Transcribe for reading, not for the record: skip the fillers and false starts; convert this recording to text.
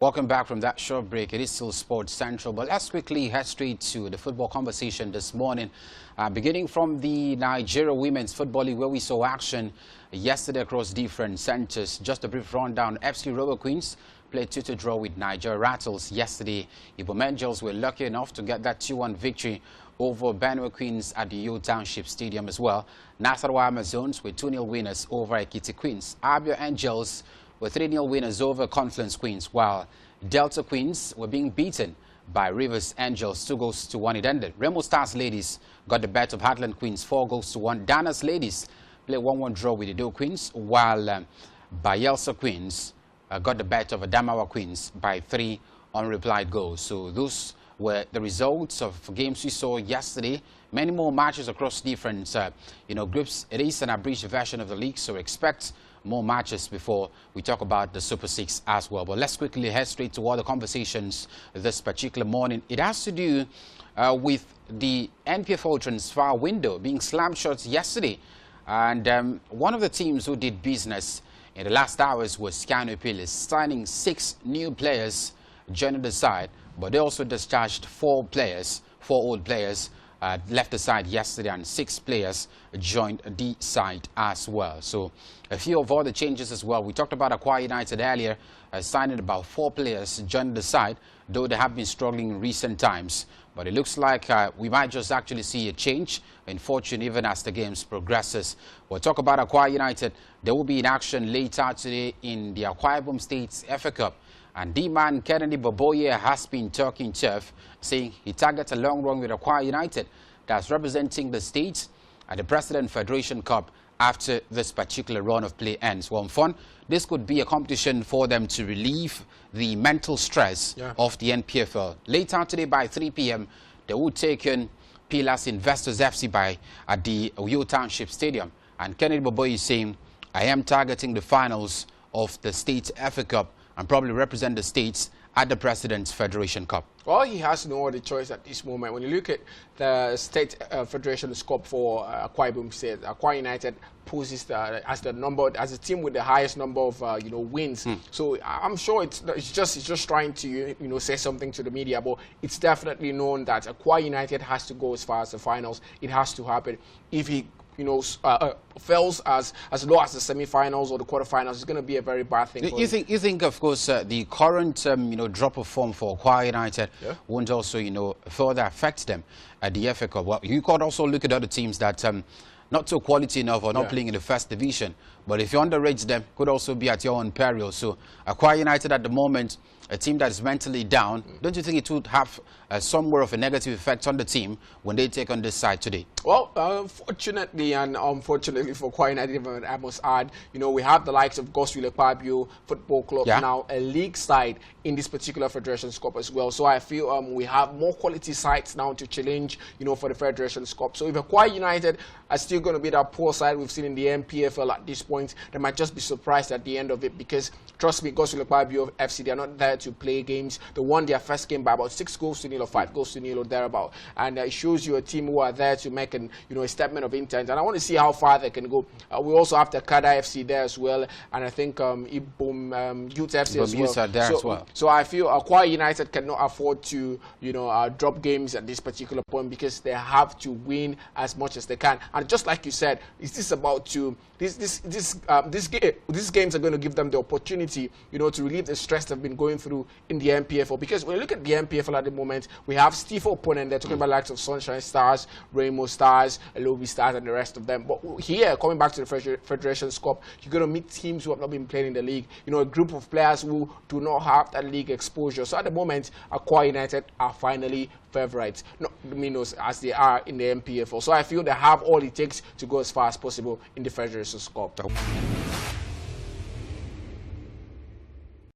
Welcome back from that short break. It is still Sports Central, but let's quickly head straight to the football conversation this morning. Beginning from the Nigeria Women's Football League, where we saw action yesterday across different centers. Just a brief rundown. FC Rubber Queens played 2-2 draw with Nigeria Rattles yesterday. Ibom Angels were lucky enough to get that 2-1 victory over Benue Queens at the Yo Township Stadium as well. Nasarawa Amazones were 2-0 winners over Ekiti Queens. Abia Angels were 3-0 winners over Confluence Queens, while Delta Queens were being beaten by Rivers Angels 2-1 it ended. Remo Stars Ladies got the better of Heartland Queens 4-1. Danas Ladies played 1-1 draw with the Edo Queens, while Bayelsa Queens got the better of Adamawa Queens by 3 unreplied goals. So those were the results of games we saw yesterday. Many more matches across different groups. It is an abridged version of the league, so expect more matches before we talk about the Super 6 as well. But let's quickly head straight to all the conversations this particular morning. It has to do with the NPFL transfer window being slammed shut yesterday. And one of the teams who did business in the last hours was Kano Pillars, signing 6 new players joining the side. But they also discharged 4 old players. Left the side yesterday, and 6 players joined the side as well. So a few of all the changes as well. We talked about Akwa United earlier, signing about 4 players joining the side, though they have been struggling in recent times. But it looks like we might just actually see a change in fortune even as the games progresses. We'll talk about Akwa United. They will be in action later today in the Akwa Ibom States FA Cup. And D-man Kennedy Boboye has been talking tough, saying he targets a long run with Akwa United that's representing the state at the President Federation Cup after this particular run of play ends. Well, fun, this could be a competition for them to relieve the mental stress of the NPFL. Later today by 3 p.m., they will take in Pillars Investors FC at the Yo Township Stadium. And Kennedy Boboye is saying, I am targeting the finals of the state FA Cup and probably represent the states at the President's Federation Cup. Well, he has no other choice at this moment. When you look at the state federation scope for Akwa Ibom State, Akwa United poses as a team with the highest number of wins. So I'm sure it's just trying to say something to the media, but it's definitely known that Akwa United has to go as far as the finals. It has to happen. If he fails as low as the semi-finals or the quarterfinals, it's going to be a very bad thing. You think, of course, the current drop of form for Akwa United won't also further affect them at the FA Cup? Well, you could also look at other teams that not so quality enough or not playing in the first division, but if you underrate them, could also be at your own peril. So Akwa United at the moment, a team that is mentally down, don't you think it would have somewhere of a negative effect on the team when they take on this side today? Well, fortunately and unfortunately for Akwa United, I must add, we have the likes of Goswile Pabio Football Club now, a league side in this particular Federation Cup as well. So I feel we have more quality sides now to challenge, for the Federation Cup. So if Akwa United are still going to be that poor side we've seen in the NPFL at this point, they might just be surprised at the end of it, because trust me, Goswile Pabio FC, they are not there to play games. They won their first game by about 6-0 or 5-0 or thereabout, and it shows you a team who are there to make a statement of intent. And I want to see how far they can go. We also have the Kada FC there as well, and I think Ibom Youth FC as well. So I feel Akwa United cannot afford to drop games at this particular point, because they have to win as much as they can. And just like you said, is this about to these games are going to give them the opportunity to relieve the stress they've been going through in the NPFL. Because when you look at the NPFL at the moment, we have stiff opponents. They're talking about the likes of Sunshine Stars, Rainbow Stars, Lobi Stars, and the rest of them. But here, coming back to the Federation Cup, you're going to meet teams who have not been playing in the league. A group of players who do not have that league exposure. So at the moment, Akwa United are finally favorites, as they are in the NPFL. So I feel they have all it takes to go as far as possible in the Federation Cup.